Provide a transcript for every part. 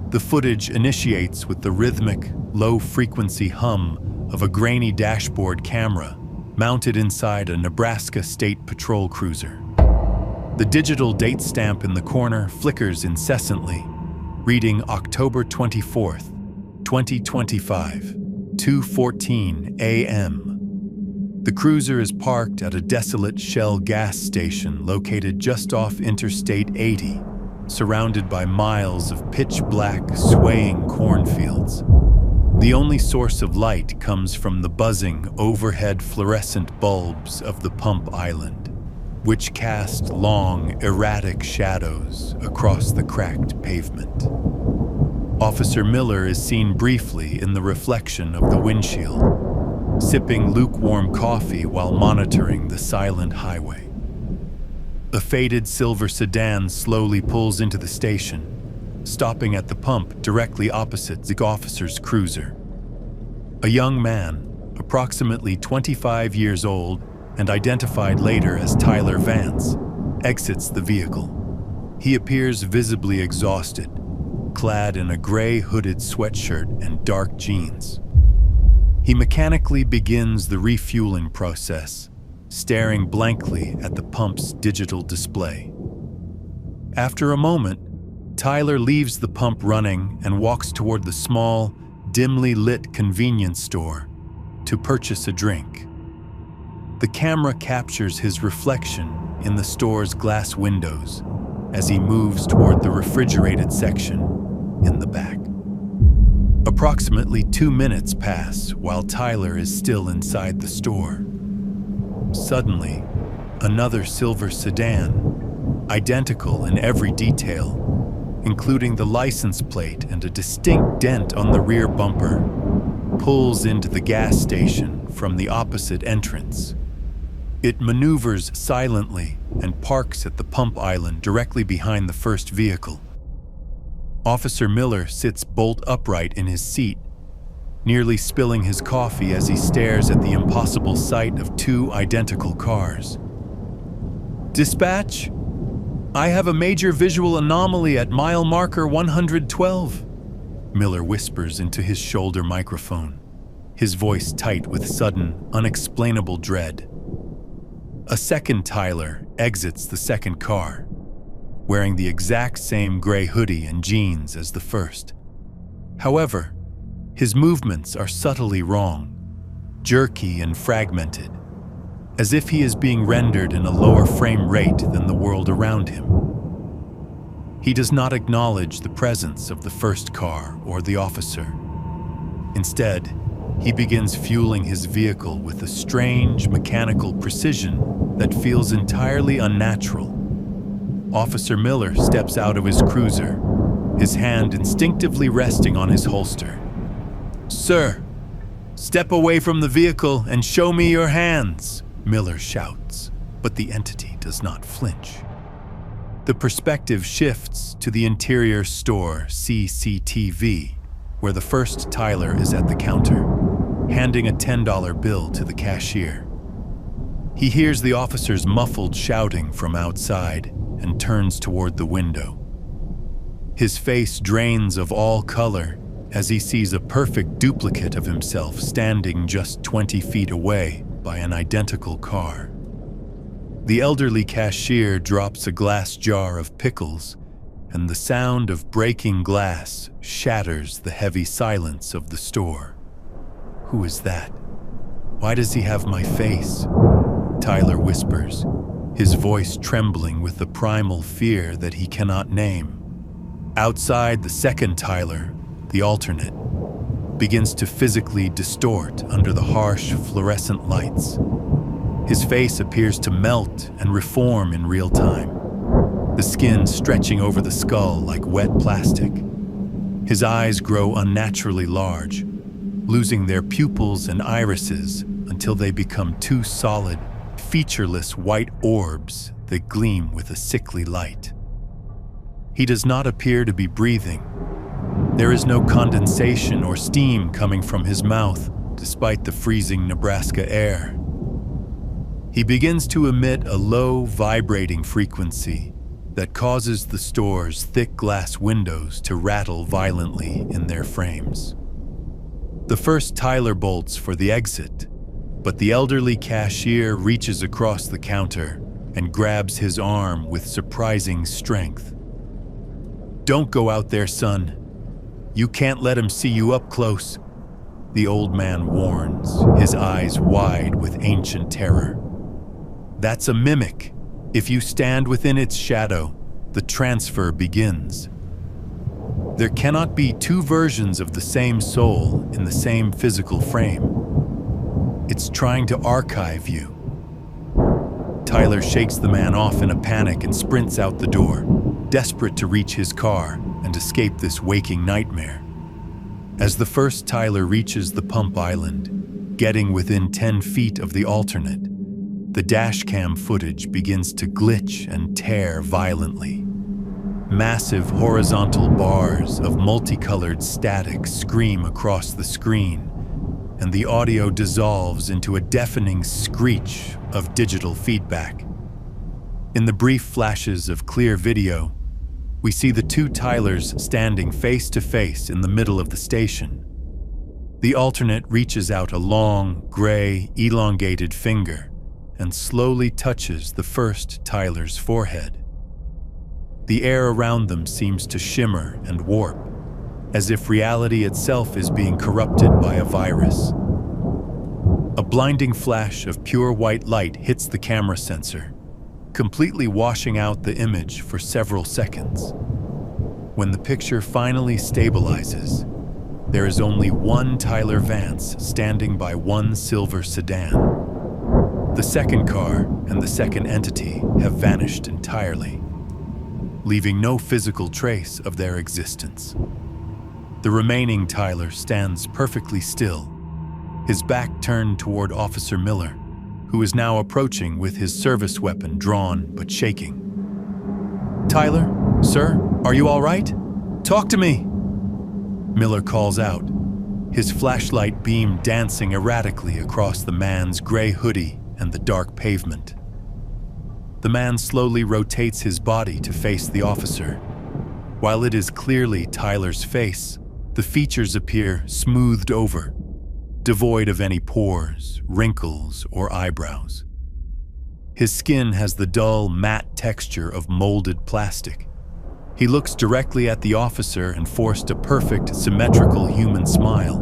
The footage initiates with the rhythmic, low-frequency hum of a grainy dashboard camera mounted inside a Nebraska State Patrol cruiser. The digital date stamp in the corner flickers incessantly, reading October 24th, 2025, 2:14 a.m. The cruiser is parked at a desolate Shell gas station located just off Interstate 80, surrounded by miles of pitch-black, swaying cornfields. The only source of light comes from the buzzing, overhead fluorescent bulbs of the pump island, which cast long, erratic shadows across the cracked pavement. Officer Miller is seen briefly in the reflection of the windshield, sipping lukewarm coffee while monitoring the silent highway. A faded silver sedan slowly pulls into the station, stopping at the pump directly opposite the officer's cruiser. A young man, approximately 25 years old and identified later as Tyler Vance, exits the vehicle. He appears visibly exhausted, clad in a gray hooded sweatshirt and dark jeans. He mechanically begins the refueling process, staring blankly at the pump's digital display. After a moment, Tyler leaves the pump running and walks toward the small, dimly lit convenience store to purchase a drink. The camera captures his reflection in the store's glass windows as he moves toward the refrigerated section in the back. Approximately 2 minutes pass while Tyler is still inside the store. Suddenly, another silver sedan, identical in every detail, including the license plate and a distinct dent on the rear bumper, pulls into the gas station from the opposite entrance. It maneuvers silently and parks at the pump island directly behind the first vehicle. Officer Miller sits bolt upright in his seat, nearly spilling his coffee as he stares at the impossible sight of two identical cars. "Dispatch? I have a major visual anomaly at mile marker 112, Miller whispers into his shoulder microphone, his voice tight with sudden, unexplainable dread. A second Tyler exits the second car, wearing the exact same gray hoodie and jeans as the first. However, his movements are subtly wrong, jerky and fragmented, as if he is being rendered in a lower frame rate than the world around him. He does not acknowledge the presence of the first car or the officer. Instead, he begins fueling his vehicle with a strange mechanical precision that feels entirely unnatural. Officer Miller steps out of his cruiser, his hand instinctively resting on his holster. "Sir, step away from the vehicle and show me your hands," Miller shouts, but the entity does not flinch. The perspective shifts to the interior store CCTV, where the first Tyler is at the counter, handing a $10 bill to the cashier. He hears the officer's muffled shouting from outside and turns toward the window. His face drains of all color as he sees a perfect duplicate of himself standing just 20 feet away by an identical car. The elderly cashier drops a glass jar of pickles, and the sound of breaking glass shatters the heavy silence of the store. "Who is that? Why does he have my face?" Tyler whispers, his voice trembling with the primal fear that he cannot name. Outside, the second Tyler, the alternate, begins to physically distort under the harsh fluorescent lights. His face appears to melt and reform in real time, the skin stretching over the skull like wet plastic. His eyes grow unnaturally large, losing their pupils and irises until they become two solid, featureless white orbs that gleam with a sickly light. He does not appear to be breathing. There is no condensation or steam coming from his mouth, despite the freezing Nebraska air. He begins to emit a low, vibrating frequency that causes the store's thick glass windows to rattle violently in their frames. The first Tyler bolts for the exit, but the elderly cashier reaches across the counter and grabs his arm with surprising strength. "Don't go out there, son. You can't let him see you up close," the old man warns, his eyes wide with ancient terror. "That's a mimic. If you stand within its shadow, the transfer begins. There cannot be two versions of the same soul in the same physical frame. It's trying to archive you." Tyler shakes the man off in a panic and sprints out the door, desperate to reach his car and escape this waking nightmare. As the first Tyler reaches the pump island, getting within 10 feet of the alternate, the dashcam footage begins to glitch and tear violently. Massive horizontal bars of multicolored static scream across the screen, and the audio dissolves into a deafening screech of digital feedback. In the brief flashes of clear video, we see the two Tylers standing face to face in the middle of the station. The alternate reaches out a long, gray, elongated finger and slowly touches the first Tyler's forehead. The air around them seems to shimmer and warp, as if reality itself is being corrupted by a virus. A blinding flash of pure white light hits the camera sensor, completely washing out the image for several seconds. When the picture finally stabilizes, there is only one Tyler Vance standing by one silver sedan. The second car and the second entity have vanished entirely, leaving no physical trace of their existence. The remaining Tyler stands perfectly still, his back turned toward Officer Miller, who is now approaching with his service weapon drawn but shaking. "Tyler, sir, are you all right? Talk to me!" Miller calls out, his flashlight beam dancing erratically across the man's gray hoodie and the dark pavement. The man slowly rotates his body to face the officer. While it is clearly Tyler's face, the features appear smoothed over, devoid of any pores, wrinkles, or eyebrows. His skin has the dull, matte texture of molded plastic. He looks directly at the officer and forced a perfect, symmetrical human smile,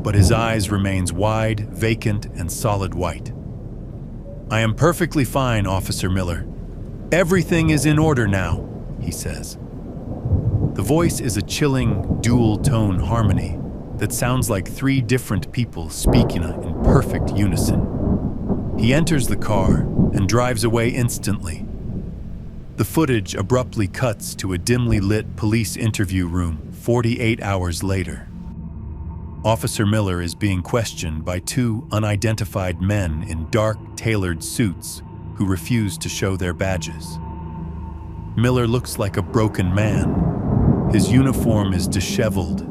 but his eyes remains wide, vacant, and solid white. "I am perfectly fine, Officer Miller. Everything is in order now," he says. The voice is a chilling, dual-tone harmony that sounds like three different people speaking in perfect unison. He enters the car and drives away instantly. The footage abruptly cuts to a dimly lit police interview room 48 hours later. Officer Miller is being questioned by two unidentified men in dark, tailored suits who refuse to show their badges. Miller looks like a broken man. His uniform is disheveled,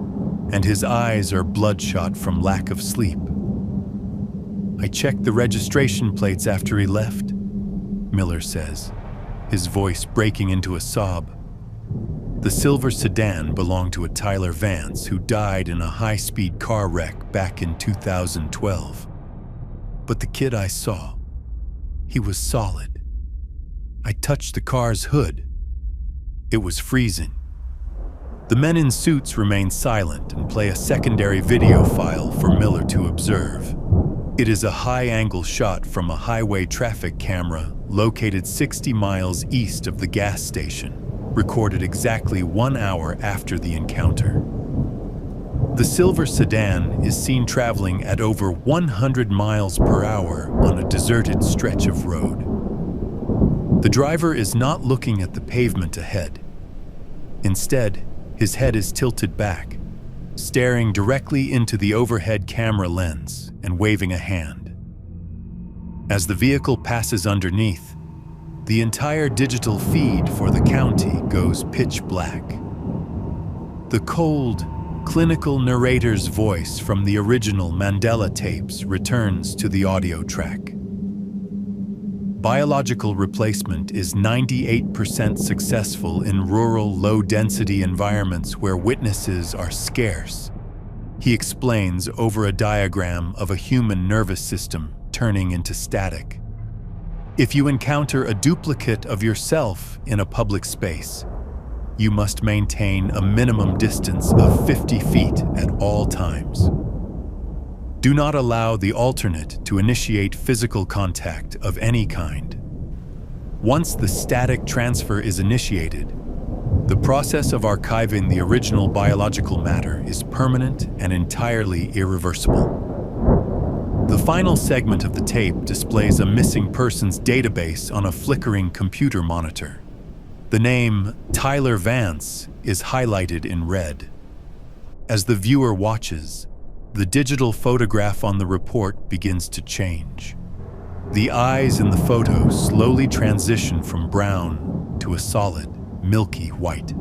and his eyes are bloodshot from lack of sleep. "I checked the registration plates after he left," Miller says, his voice breaking into a sob. The silver sedan belonged to a Tyler Vance who died in a high-speed car wreck back in 2012. But the kid I saw, he was solid. I touched the car's hood. It was freezing. The men in suits remain silent and play a secondary video file for Miller to observe. It is a high-angle shot from a highway traffic camera located 60 miles east of the gas station, recorded exactly 1 hour after the encounter. The silver sedan is seen traveling at over 100 miles per hour on a deserted stretch of road. The driver is not looking at the pavement ahead. Instead, his head is tilted back, staring directly into the overhead camera lens and waving a hand. As the vehicle passes underneath, the entire digital feed for the county goes pitch black. The cold, clinical narrator's voice from the original Mandela tapes returns to the audio track. biological replacement is 98% successful in rural, low-density environments where witnesses are scarce. He explains over a diagram of a human nervous system turning into static. If you encounter a duplicate of yourself in a public space, you must maintain a minimum distance of 50 feet at all times. Do not allow the alternate to initiate physical contact of any kind. Once the static transfer is initiated, the process of archiving the original biological matter is permanent and entirely irreversible. The final segment of the tape displays a missing persons database on a flickering computer monitor. The name Tyler Vance is highlighted in red. As the viewer watches, the digital photograph on the report begins to change. The eyes in the photo slowly transition from brown to a solid, milky white.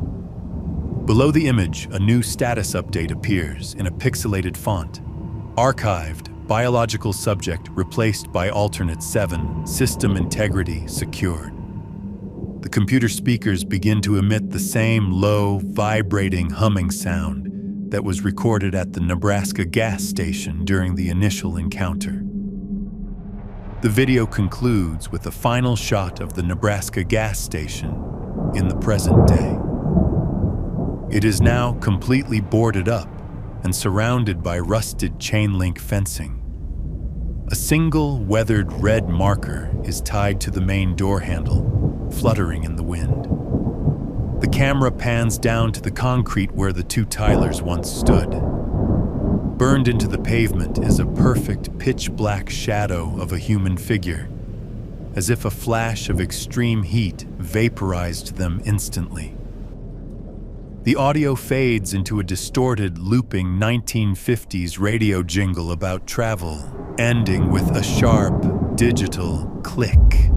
Below the image, a new status update appears in a pixelated font. Archived, biological subject replaced by alternate 7, system integrity secured. The computer speakers begin to emit the same low, vibrating, humming sound that was recorded at the Nebraska gas station during the initial encounter. The video concludes with a final shot of the Nebraska gas station in the present day. It is now completely boarded up and surrounded by rusted chain-link fencing. A single weathered red marker is tied to the main door handle, fluttering in the wind. The camera pans down to the concrete where the two Tylers once stood. Burned into the pavement is a perfect pitch-black shadow of a human figure, as if a flash of extreme heat vaporized them instantly. The audio fades into a distorted, looping 1950s radio jingle about travel, ending with a sharp, digital click.